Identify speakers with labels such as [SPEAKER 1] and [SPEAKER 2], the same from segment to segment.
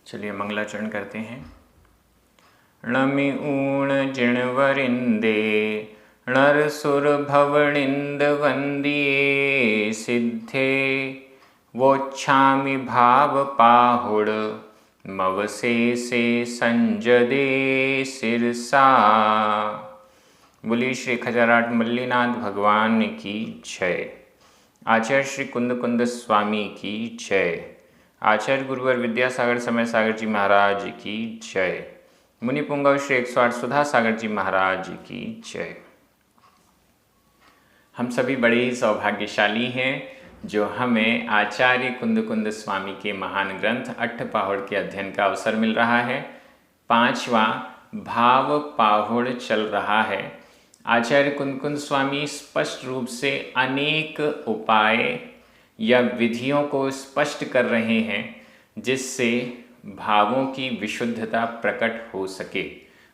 [SPEAKER 1] चलिए मंगलाचरण करते हैं। णमि ऊण जिणवरिंदे नर सुर भवनिंद वंदिये सिद्धे वोच्छामि भाव पाहुड़ मवसे से संजदे सिरसा। बोली श्री खजाराट मल्लीनाथ भगवान की जय। आचार्य श्री कुंद कुंद स्वामी की जय। आचार्य गुरुवर विद्यासागर समय सागर जी महाराज की जय। मुनि पुंगव श्री 108 सुधा सागर जी महाराज की जय। हम सभी बड़े ही सौभाग्यशाली हैं जो हमें आचार्य कुंद कुंद स्वामी के महान ग्रंथ अट्ठपाहुड़ के अध्ययन का अवसर मिल रहा है। 5वां भाव पाहुड़ चल रहा है। आचार्य कुंद कुंद स्वामी स्पष्ट रूप से अनेक उपाय या विधियों को स्पष्ट कर रहे हैं जिससे भावों की विशुद्धता प्रकट हो सके।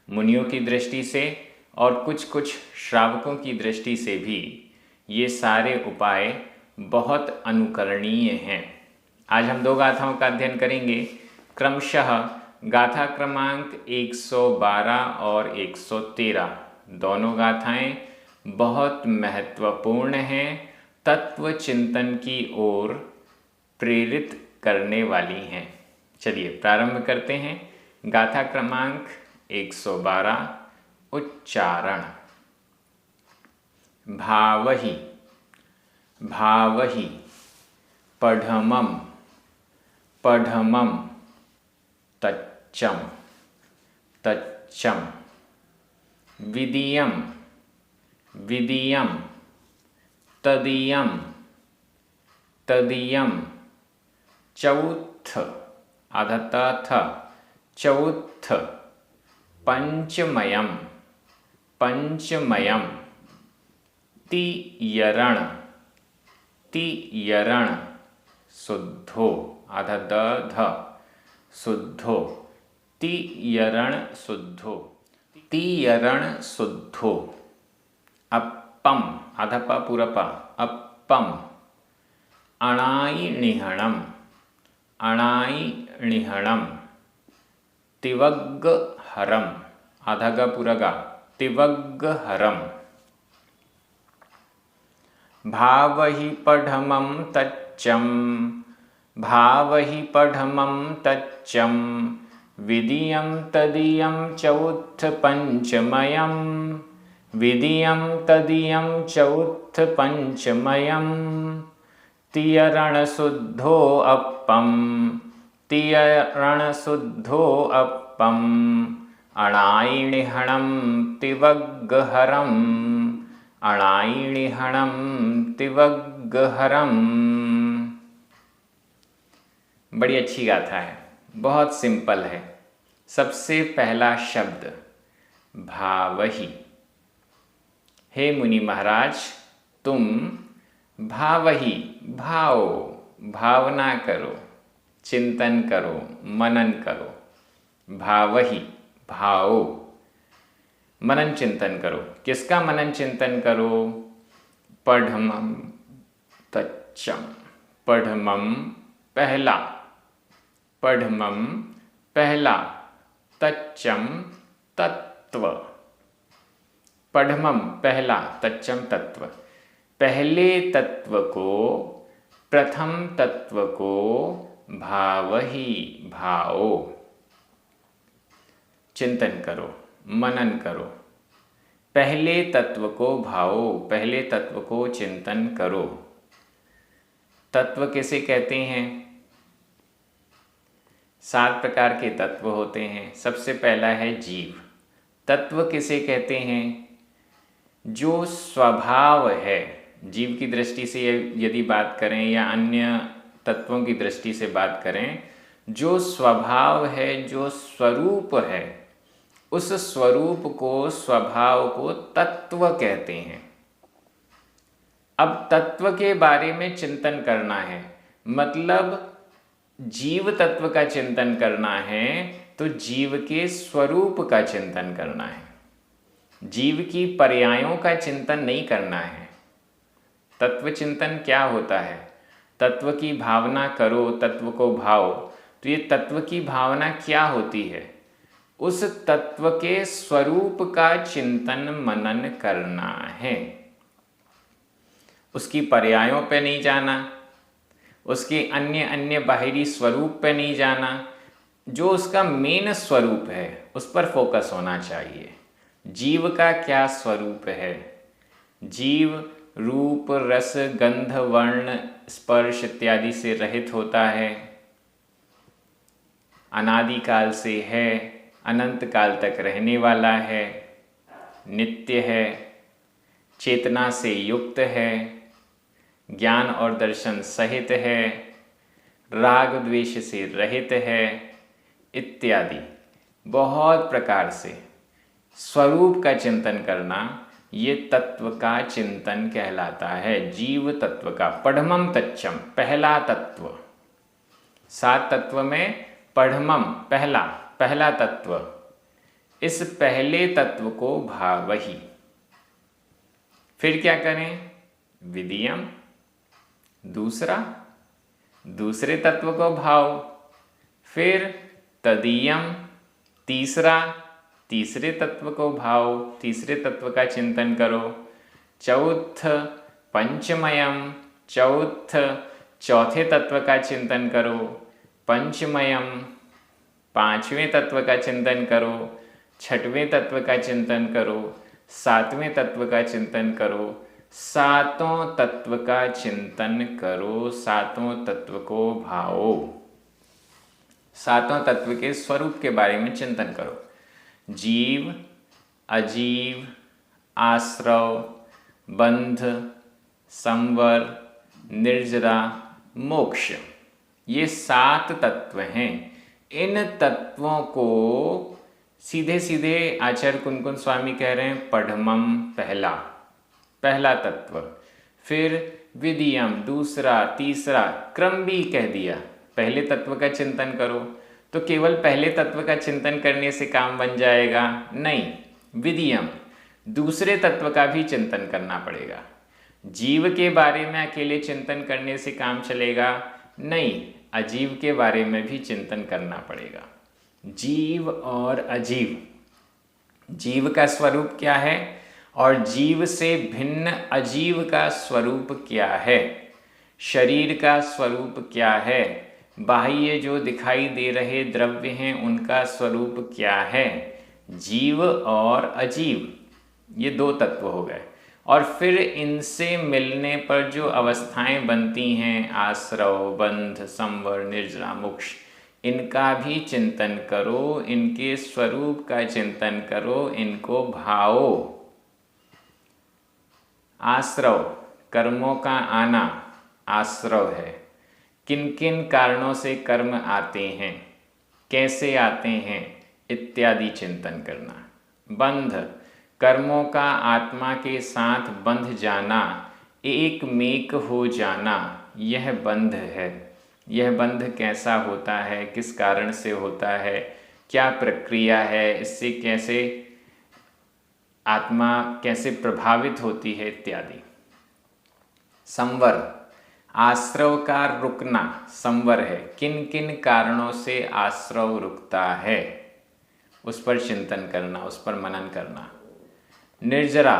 [SPEAKER 1] मुनियों की दृष्टि से और कुछ श्रावकों की दृष्टि से भी ये सारे उपाय बहुत अनुकरणीय हैं। आज हम 2 गाथाओं का अध्ययन करेंगे। क्रमशः गाथा क्रमांक 112 और 113 दोनों गाथाएं बहुत महत्वपूर्ण हैं, तत्व चिंतन की ओर प्रेरित करने वाली हैं। चलिए प्रारंभ करते हैं। गाथा क्रमांक 112 उच्चारण। भावहि भावहि पढ़मं पढ़मं तच्चं तच्चं विदियं विदियं तदीयं तदीयं चौथ आधा थ चौथ पंचमयं पंचमयं तियरण तियरण शुद्धो आधा ध शुद्धो तियरण शुद्धो तियरण शुद्धो अप्पम आधा प पूरा प अप्पम अणायिणिहणम अणायिणिहणम तिवग्गहरम आधा ग पूरा गा तिवग्गहरम। भावहि पढ़मं तच्चं भावहि पढ़मं तच्चं विदियं तदीयं चौथ पंचमयं विदियं तदीयं चौथ पंचमयं तियरण शुद्धो अप्पम तियरण शुद्धो अप्पम अणायिणिहणं तिवग्गहरम अणायिणिहणं तिवग्गहरम। बड़ी अच्छी गाथा है, बहुत सिंपल है। सबसे पहला शब्द भावहि। हे मुनि महाराज, तुम भावहि भाओ भावना करो, चिंतन करो, मनन करो। भावहि भाओ मनन चिंतन करो। किसका मनन चिंतन करो? पढ़मं तच्चं पढ़मं पहला पढ़मं पहला तच्चं तत्व पढ़मं पहला तच्चं तत्व पहले तत्व को प्रथम तत्व को भावहि भाओ चिंतन करो, मनन करो। पहले तत्व को भाओ, पहले तत्व को चिंतन करो। तत्व किसे कहते हैं? 7 प्रकार के तत्व होते हैं। सबसे पहला है जीव। तत्व किसे कहते हैं? जो स्वभाव है, जीव की दृष्टि से यदि बात करें या अन्य तत्वों की दृष्टि से बात करें, जो स्वभाव है, जो स्वरूप है, उस स्वरूप को, स्वभाव को तत्व कहते हैं। अब तत्व के बारे में चिंतन करना है, मतलब जीव तत्व का चिंतन करना है तो जीव के स्वरूप का चिंतन करना है। जीव की पर्यायों का चिंतन नहीं करना है। तत्व चिंतन क्या होता है? तत्व की भावना करो, तत्व को भाओ, तो ये तत्व की भावना क्या होती है? उस तत्व के स्वरूप का चिंतन मनन करना है। उसकी पर्यायों पे नहीं जाना, उसके अन्य अन्य बाहरी स्वरूप पे नहीं जाना, जो उसका मेन स्वरूप है उस पर फोकस होना चाहिए। जीव का क्या स्वरूप है? जीव रूप, रस, गंध, वर्ण, स्पर्श इत्यादि से रहित होता है, अनादिकाल से है, अनंत काल तक रहने वाला है, नित्य है, चेतना से युक्त है, ज्ञान और दर्शन सहित है, राग द्वेष से रहित है इत्यादि बहुत प्रकार से स्वरूप का चिंतन करना, ये तत्व का चिंतन कहलाता है। जीव तत्व का पढ़मम तच्चम, पहला तत्व। 7 तत्व में पढ़मम पहला तत्व, इस पहले तत्व को भावहि। फिर क्या करें? विदियम, दूसरे तत्व को भाव। फिर तदीयम, तीसरे तत्व को भाव, तीसरे तत्व का चिंतन करो। चौथ पंचमयम, चौथे तत्व का चिंतन करो। पंचमयम, 5वें तत्व का चिंतन करो। 6वें तत्व का चिंतन करो। 7वें तत्व का चिंतन करो। 7 तत्व का चिंतन करो, 7 तत्व को भाओ। 7 तत्व के स्वरूप के बारे में चिंतन करो। जीव, अजीव, आश्रव, बंध, संवर, निर्जरा, मोक्ष, ये 7 तत्व हैं। इन तत्वों को सीधे सीधे आचार्य कुनकुन स्वामी कह रहे हैं पढ़मम, पहला तत्व। फिर विदियम, दूसरा, तीसरा, क्रम भी कह दिया। पहले तत्व का चिंतन करो, तो केवल पहले तत्व का चिंतन करने से काम बन जाएगा? नहीं, विदियम, दूसरे तत्व का भी चिंतन करना पड़ेगा। जीव के बारे में अकेले चिंतन करने से काम चलेगा? नहीं, अजीव के बारे में भी चिंतन करना पड़ेगा। जीव और अजीव, जीव का स्वरूप क्या है और जीव से भिन्न अजीव का स्वरूप क्या है? शरीर का स्वरूप क्या है? बाह्य जो दिखाई दे रहे द्रव्य हैं उनका स्वरूप क्या है? जीव और अजीव, ये 2 तत्व हो गए। और फिर इनसे मिलने पर जो अवस्थाएं बनती हैं, आश्रव, बंध, संवर, निर्जरा, मोक्ष, इनका भी चिंतन करो, इनके स्वरूप का चिंतन करो, इनको भाओ। आश्रव, कर्मों का आना आश्रव है। किन किन कारणों से कर्म आते हैं, कैसे आते हैं इत्यादि चिंतन करना। बंध, कर्मों का आत्मा के साथ बंध जाना, एक मेक हो जाना, यह बंध है। यह बंध कैसा होता है, किस कारण से होता है, क्या प्रक्रिया है, इससे कैसे आत्मा कैसे प्रभावित होती है इत्यादि। संवर, आश्रव का रुकना संवर है। किन किन कारणों से आश्रव रुकता है उस पर चिंतन करना, उस पर मनन करना। निर्जरा,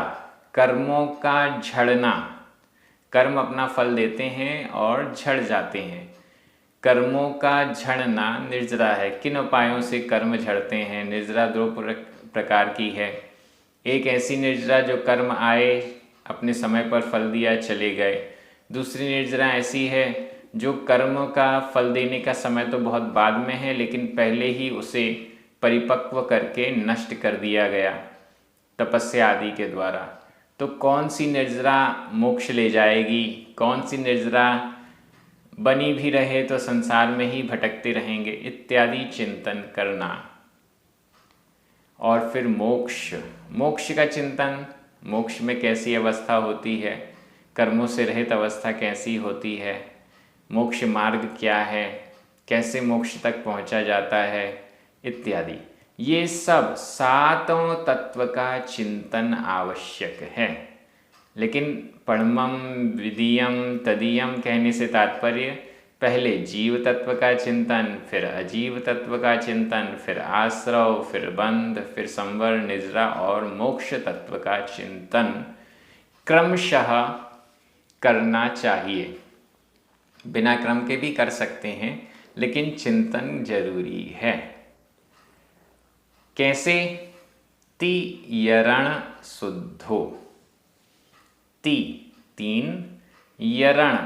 [SPEAKER 1] कर्मों का झड़ना, कर्म अपना फल देते हैं और झड़ जाते हैं। कर्मों का झड़ना निर्जरा है। किन उपायों से कर्म झड़ते हैं? निर्जरा 2 प्रकार की है। एक ऐसी निर्जरा जो कर्म आए, अपने समय पर फल दिया, चले गए। दूसरी निर्जरा ऐसी है जो कर्म का फल देने का समय तो बहुत बाद में है, लेकिन पहले ही उसे परिपक्व करके नष्ट कर दिया गया तपस्या आदि के द्वारा। तो कौन सी निर्जरा मोक्ष ले जाएगी, कौन सी निर्जरा बनी भी रहे तो संसार में ही भटकते रहेंगे इत्यादि चिंतन करना। और फिर मोक्ष, मोक्ष का चिंतन, मोक्ष में कैसी अवस्था होती है, कर्मों से रहित अवस्था कैसी होती है, मोक्ष मार्ग क्या है, कैसे मोक्ष तक पहुंचा जाता है इत्यादि। ये सब 7 तत्व का चिंतन आवश्यक है। लेकिन पढ़मम, विदियम, तदीयम कहने से तात्पर्य पहले जीव तत्व का चिंतन, फिर अजीव तत्व का चिंतन, फिर आश्रव, फिर बंध, फिर संवर, निद्रा और मोक्ष तत्व का चिंतन क्रमशः करना चाहिए। बिना क्रम के भी कर सकते हैं, लेकिन चिंतन जरूरी है। कैसे? तियरण शुद्धो। ति तीन, यरण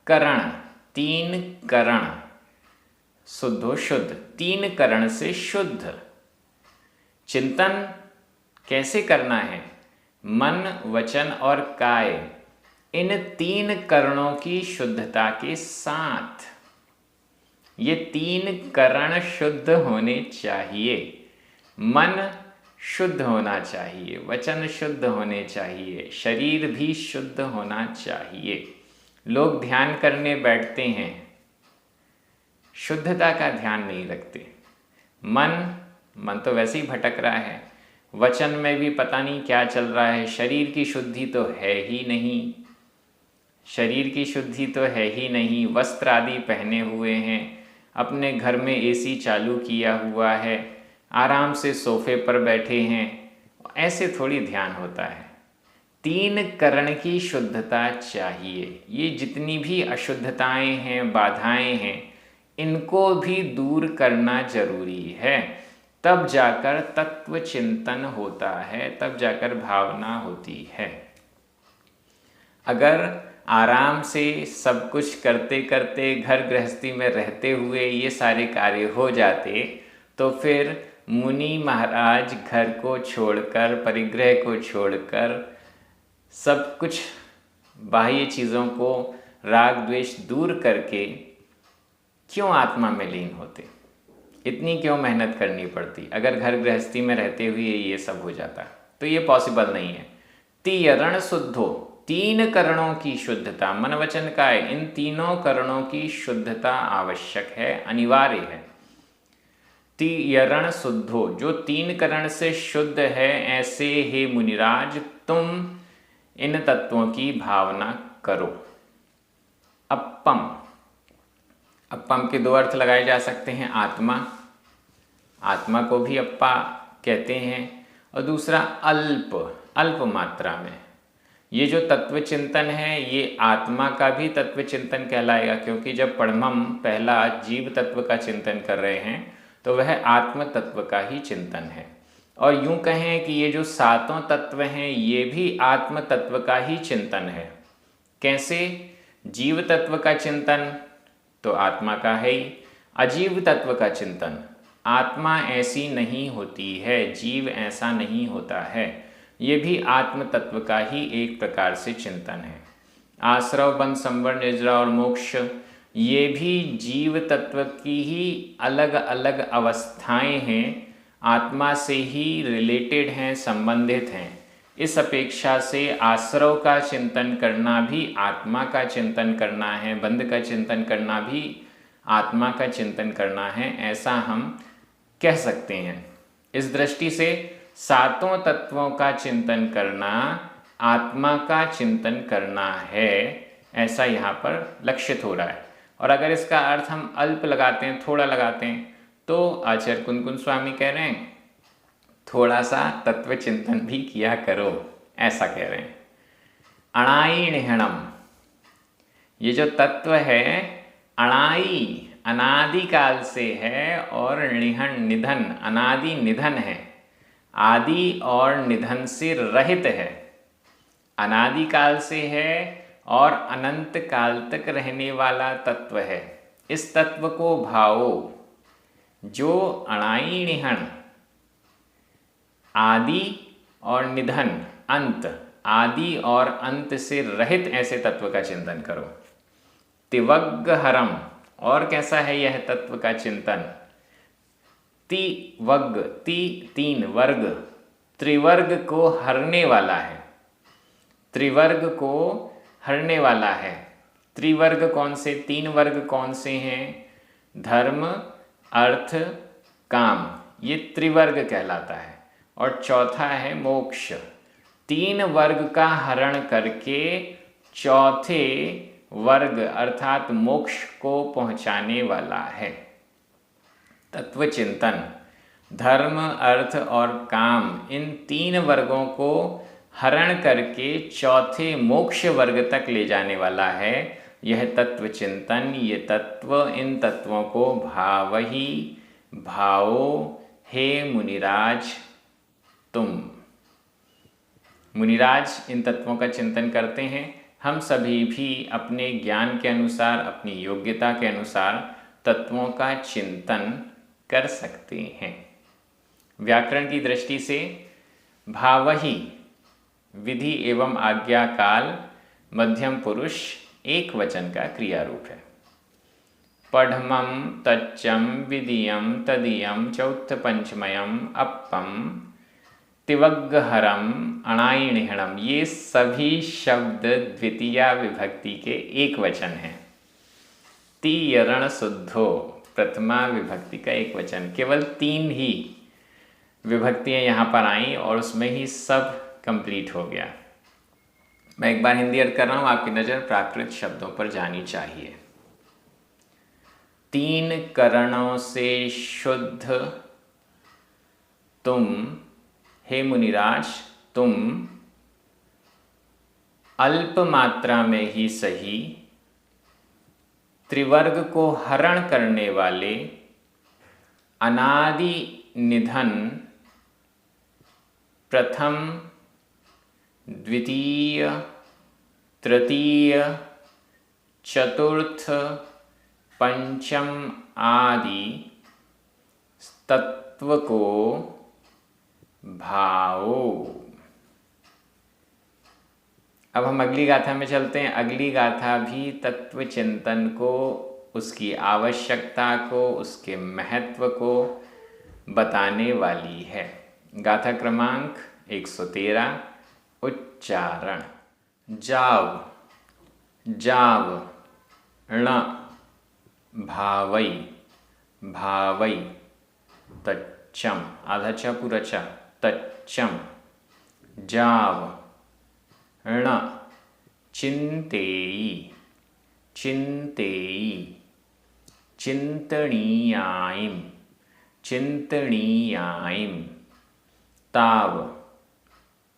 [SPEAKER 1] करण, तीन करण, शुद्धो शुद्ध, तीन करण से शुद्ध। चिंतन कैसे करना है? मन, वचन और काय, इन तीन करणों की शुद्धता के साथ। ये तीन करण शुद्ध होने चाहिए। मन शुद्ध होना चाहिए, वचन शुद्ध होने चाहिए, शरीर भी शुद्ध होना चाहिए। लोग ध्यान करने बैठते हैं, शुद्धता का ध्यान नहीं रखते। मन तो वैसे ही भटक रहा है, वचन में भी पता नहीं क्या चल रहा है, शरीर की शुद्धि तो है ही नहीं, शरीर की शुद्धि तो है ही नहीं। वस्त्र आदि पहने हुए हैं, अपने घर में एसी चालू किया हुआ है, आराम से सोफे पर बैठे हैं, ऐसे थोड़ी ध्यान होता है। तीन करण की शुद्धता चाहिए। ये जितनी भी अशुद्धताएं हैं, बाधाएं हैं, इनको भी दूर करना जरूरी है। तब जाकर तत्व चिंतन होता है, तब जाकर भावना होती है। अगर आराम से सब कुछ करते करते, घर गृहस्थी में रहते हुए ये सारे कार्य हो जाते, तो फिर मुनि महाराज घर को छोड़कर, परिग्रह को छोड़कर, सब कुछ बाह्य चीज़ों को राग द्वेष दूर करके क्यों आत्मा में लीन होते? इतनी क्यों मेहनत करनी पड़ती अगर घर गृहस्थी में रहते हुए ये सब हो जाता? तो ये पॉसिबल नहीं है। तियरण शुद्धो, तीन करणों की शुद्धता, मन वचन काय, इन तीनों करणों की शुद्धता आवश्यक है, अनिवार्य है। तियरण शुद्धो, जो तीन करण से शुद्ध है, ऐसे हे मुनिराज तुम इन तत्वों की भावना करो। अप्पम, अप्पम के दो अर्थ लगाए जा सकते हैं। आत्मा, आत्मा को भी अप्पा कहते हैं, और दूसरा अल्प, अल्प मात्रा में। ये जो तत्व चिंतन है, ये आत्मा का भी तत्व चिंतन कहलाएगा, क्योंकि जब पढ़मम पहला जीव तत्व का चिंतन कर रहे हैं तो वह आत्म तत्व का ही चिंतन है। और यूं कहें कि ये जो सातों तत्व हैं, ये भी आत्म तत्व का ही चिंतन है। कैसे? जीव तत्व का चिंतन तो आत्मा का है ही, अजीव तत्व का चिंतन, आत्मा ऐसी नहीं होती है, जीव ऐसा नहीं होता है, ये भी आत्म तत्व का ही एक प्रकार से चिंतन है। आश्रव, बंध, संवर, निद्रा और मोक्ष, ये भी जीव तत्व की ही अलग अलग अवस्थाएं हैं, आत्मा से ही रिलेटेड हैं, संबंधित हैं। इस अपेक्षा से आश्रव का चिंतन करना भी आत्मा का चिंतन करना है, बंध का चिंतन करना भी आत्मा का चिंतन करना है, ऐसा हम कह सकते हैं। इस दृष्टि से सातों तत्वों का चिंतन करना आत्मा का चिंतन करना है, ऐसा यहाँ पर लक्षित हो रहा है। और अगर इसका अर्थ हम अल्प लगाते हैं, थोड़ा लगाते हैं, तो आचार्य कुंदकुंद स्वामी कह रहे हैं थोड़ा सा तत्व चिंतन भी किया करो, ऐसा कह रहे हैं। अणाई निहणम, ये जो तत्व है अणाई, अनादिकाल से है, और निहण, निधन, अनादि निधन है, आदि और निधन से रहित है, अनादिकाल से है और अनंत काल तक रहने वाला तत्व है। इस तत्व को भावो। जो अणाई निहण, आदि और निधन, अंत, आदि और अंत से रहित ऐसे तत्व का चिंतन करो। तिवग्गहरम, और कैसा है यह तत्व का चिंतन? तिवग्ग, ति तीन, वर्ग, त्रिवर्ग को हरने वाला है, त्रिवर्ग को हरने वाला है। त्रिवर्ग कौन से? तीन वर्ग कौन से हैं? धर्म, अर्थ, काम, ये त्रिवर्ग कहलाता है। और चौथा है मोक्ष। तीन वर्ग का हरण करके चौथे वर्ग अर्थात मोक्ष को पहुंचाने वाला है। तत्व चिंतन धर्म, अर्थ और काम इन 3 वर्गों को हरण करके चौथे मोक्ष वर्ग तक ले जाने वाला है यह तत्व चिंतन। ये तत्व, इन तत्वों को भावहि भावो हे मुनिराज तुम। मुनिराज इन तत्वों का चिंतन करते हैं। हम सभी भी अपने ज्ञान के अनुसार, अपनी योग्यता के अनुसार तत्वों का चिंतन कर सकते हैं। व्याकरण की दृष्टि से भावहि विधि एवं आज्ञा काल मध्यम पुरुष एक वचन का क्रिया रूप है। पढ़मं तच्चम विधियम तदीयम चौथ पंचमयम अप्पम तिवग्गहरम अणाइणिहणम, ये सभी शब्द द्वितीया विभक्ति के एक वचन हैं। तीयरण शुद्धो प्रथमा विभक्ति का एक वचन। केवल 3 ही विभक्तियाँ यहाँ पर आईं और उसमें ही सब कंप्लीट हो गया। मैं एक बार हिंदी अर्थ कर रहा हूँ, आपकी नज़र प्राकृत शब्दों पर जानी चाहिए। 3 करणों से शुद्ध तुम हे मुनिराज, तुम अल्प मात्रा में ही सही त्रिवर्ग को हरण करने वाले अनादि निधन प्रथम, द्वितीय, तृतीय, चतुर्थ, पंचम आदि तत्व को भाओ। अब हम अगली गाथा में चलते हैं। अगली गाथा भी तत्व चिंतन को, उसकी आवश्यकता को, उसके महत्व को बताने वाली है। गाथा क्रमांक 113। उच्चारण जाव जाव ण भावई भावई तच्चम, आधा च पूरा च, तच्चम जाव ण चिंतेयी चिंतेयी चिंतनीयायिम चिंतनीयायिम ताव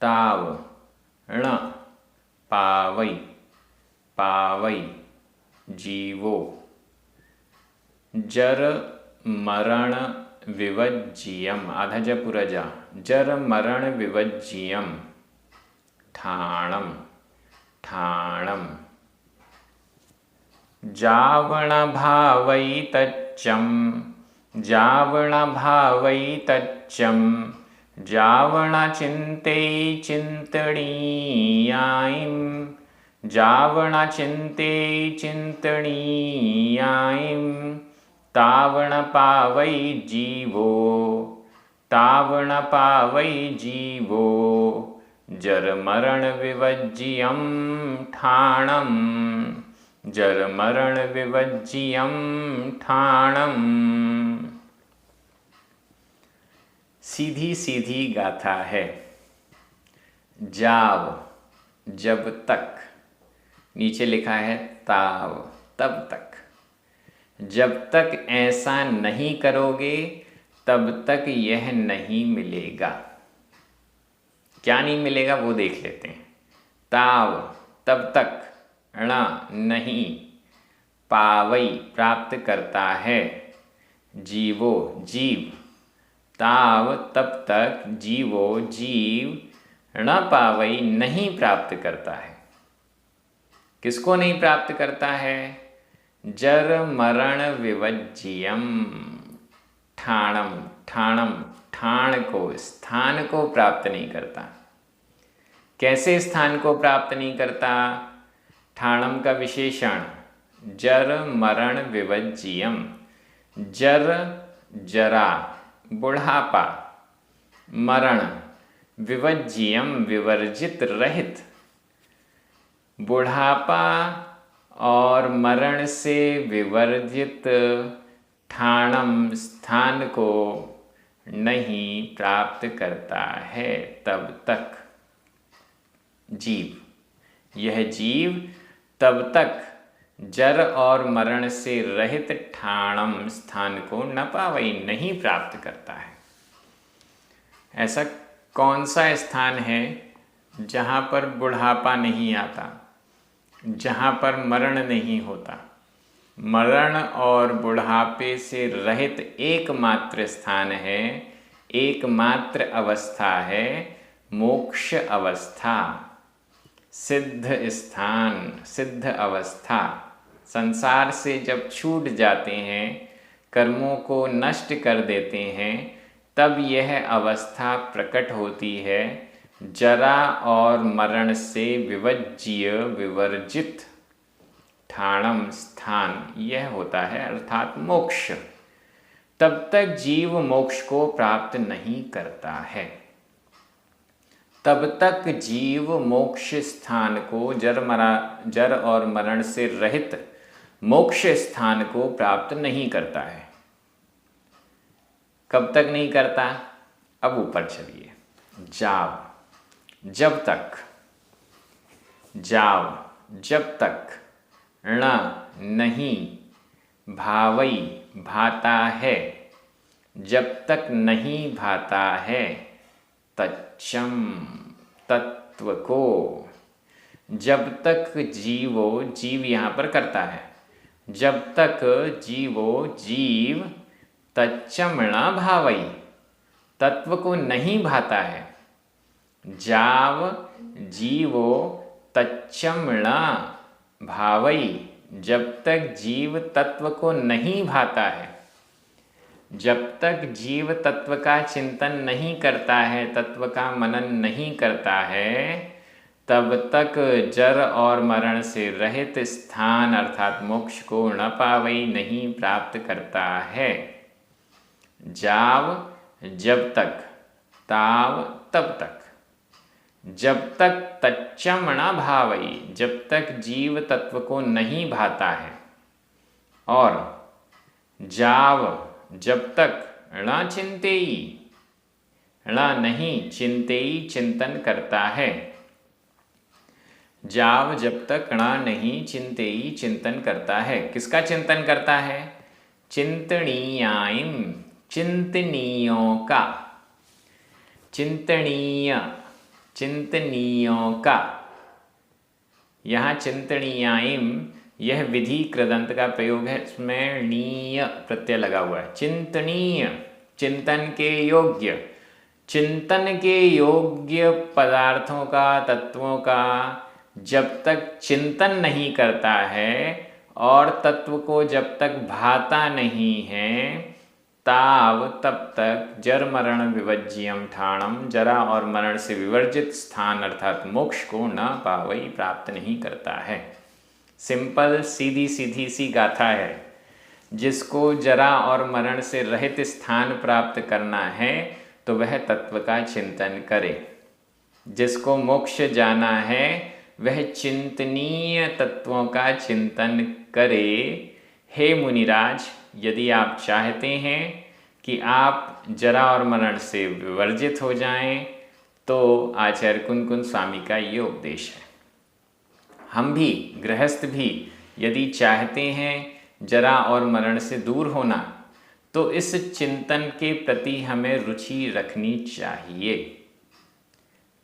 [SPEAKER 1] ताव ण पावई पावई जीवो जर मरण विवज्जियम, आधा ज पूरा जा, जर मरण विवज्जियम ठाणम ठाणम जावण भावई तच्चम जावण भावई तच्चम जावण चिंते चिंतनीयायिम जावण चिंते चिंतनीयायिम तावण पावई जीवो तावण पावई जीवो जर मरण विवज्जियम ठाणम जर मरण विवज्जियम ठाणम। सीधी सीधी गाथा है। जाव जब तक, नीचे लिखा है ताव तब तक। जब तक ऐसा नहीं करोगे तब तक यह नहीं मिलेगा। क्या नहीं मिलेगा वो देख लेते हैं। ताव तब तक, ण नहीं, पावई प्राप्त करता है, जीवो जीव, ताव तब तक, जीवो जीव, ण पावई नहीं प्राप्त करता है। किसको नहीं प्राप्त करता है? जर मरण विवज्जियम ठाणम ठाणम, ठाण को, स्थान को प्राप्त नहीं करता। कैसे स्थान को प्राप्त नहीं करता? ठाणम का विशेषण जर मरण विवज्जियम, जर जरा बुढ़ापा, मरण विवज्जियम विवर्जित रहित, बुढ़ापा और मरण से विवर्जित ठाणम स्थान को नहीं प्राप्त करता है तब तक। जीव, यह जीव तब तक जर और मरण से रहित ठाणम स्थान को न पावई, नहीं प्राप्त करता है। ऐसा कौन सा स्थान है जहाँ पर बुढ़ापा नहीं आता, जहाँ पर मरण नहीं होता? मरण और बुढ़ापे से रहित एकमात्र स्थान है, एकमात्र अवस्था है मोक्ष अवस्था, सिद्ध स्थान, सिद्ध अवस्था। संसार से जब छूट जाते हैं, कर्मों को नष्ट कर देते हैं, तब यह अवस्था प्रकट होती है। जरा और मरण से विवर्ज्य, विवर्जित ठाणम स्थान यह होता है, अर्थात मोक्ष। तब तक जीव मोक्ष को प्राप्त नहीं करता है। तब तक जीव मोक्ष स्थान को, जर और मरण से रहित मोक्ष स्थान को प्राप्त नहीं करता है। कब तक नहीं करता? अब ऊपर चलिए। जब तक, जब तक, ण नहीं, भावई भाता है, जब तक नहीं भाता है, तच्चम तत्व को, जब तक जीव यहाँ पर करता है, जब तक जीव तच्चम न भावई, तत्व को नहीं भाता है। जाव जीवो तच्चम न भावई, जब तक जीव तत्व को नहीं भाता है, जब तक जीव तत्व का चिंतन नहीं करता है, तत्व का मनन नहीं करता है, तब तक जर और मरण से रहित स्थान अर्थात मोक्ष को न पावई, नहीं प्राप्त करता है। जाव जब तक, ताव तब तक, जब तक तच्चम न भावई, जब तक जीव तत्व को नहीं भाता है, और जाव जब तक ण चिंतेई, ण नहीं चिंतेई चिंतन करता है। जाव जब तक ण नहीं चिंतेई चिंतन करता है। किसका चिंतन करता है? चिंतनीयायम, चिंतनीयों का, चिंतनीय, चिंतनीयों का। यहाँ चिंतनीयायम यह विधि कृदंत का प्रयोग है, इसमें नीय प्रत्यय लगा हुआ है। चिंतनीय, चिंतन के योग्य, चिंतन के योग्य पदार्थों का, तत्वों का जब तक चिंतन नहीं करता है और तत्व को जब तक भाता नहीं है, ताव तब तक जर मरण विवर्ज्यम ठाणम, जरा और मरण से विवर्जित स्थान अर्थात मोक्ष को न पावई, प्राप्त नहीं करता है। सिंपल सीधी सीधी सी गाथा है। जिसको जरा और मरण से रहित स्थान प्राप्त करना है तो वह तत्व का चिंतन करे। जिसको मोक्ष जाना है वह चिंतनीय तत्वों का चिंतन करे। हे मुनिराज, यदि आप चाहते हैं कि आप जरा और मरण से विवर्जित हो जाएं, तो आचार्य कुन स्वामी का ये उपदेश है। हम भी, गृहस्थ भी, यदि चाहते हैं जरा और मरण से दूर होना, तो इस चिंतन के प्रति हमें रुचि रखनी चाहिए।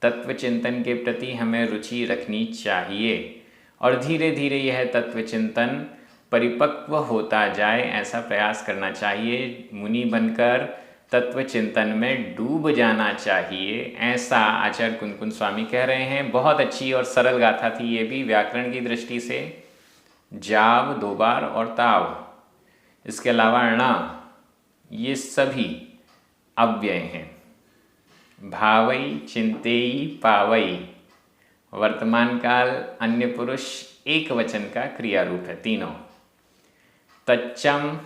[SPEAKER 1] तत्व चिंतन के प्रति हमें रुचि रखनी चाहिए और धीरे धीरे यह तत्व चिंतन परिपक्व होता जाए, ऐसा प्रयास करना चाहिए। मुनि बनकर तत्व चिंतन में डूब जाना चाहिए, ऐसा आचार्य कुन स्वामी कह रहे हैं। बहुत अच्छी और सरल गाथा थी ये भी व्याकरण की दृष्टि से। जाव 2 बार और ताव, इसके अलावा ण, ये सभी अव्यय हैं। भावई, चिंतेई, पावई वर्तमान काल अन्य पुरुष एक वचन का क्रिया रूप है तीनों। तच्चम,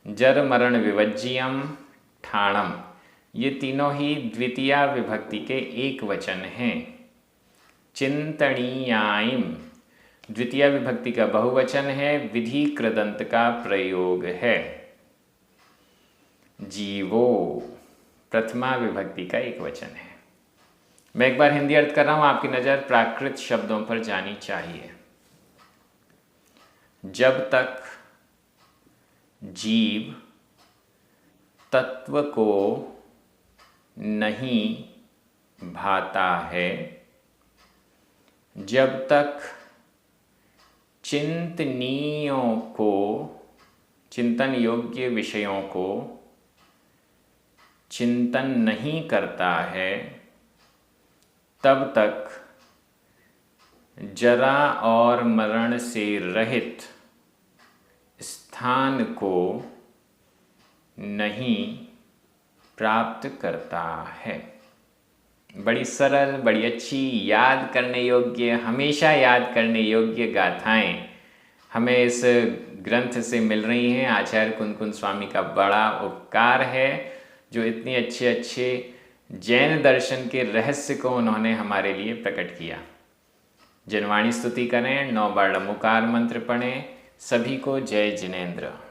[SPEAKER 1] जर मरण विवर्ज्यम, ठाणम, ये तीनों ही द्वितीया विभक्ति के एक वचन हैं। चिंतनीयायम द्वितीया विभक्ति का बहुवचन है, विधि कृदंत का प्रयोग है। जीवो प्रथमा विभक्ति का एक वचन है। मैं एक बार हिंदी अर्थ कर रहा हूँ, आपकी नज़र प्राकृत शब्दों पर जानी चाहिए। जब तक जीव तत्व को नहीं भाता है, जब तक चिंतनीयों को, चिंतन योग्य विषयों को चिंतन नहीं करता है, तब तक जरा और मरण से रहित स्थान को नहीं प्राप्त करता है। बड़ी सरल, बड़ी अच्छी, याद करने योग्य, हमेशा याद करने योग्य गाथाएं हमें इस ग्रंथ से मिल रही हैं। आचार्य कुन-कुन स्वामी का बड़ा उपकार है जो इतनी अच्छे जैन दर्शन के रहस्य को उन्होंने हमारे लिए प्रकट किया। जनवाणी स्तुति करें, 9 बार नमोकार मंत्र पढ़ें। सभी को जय जिनेंद्र।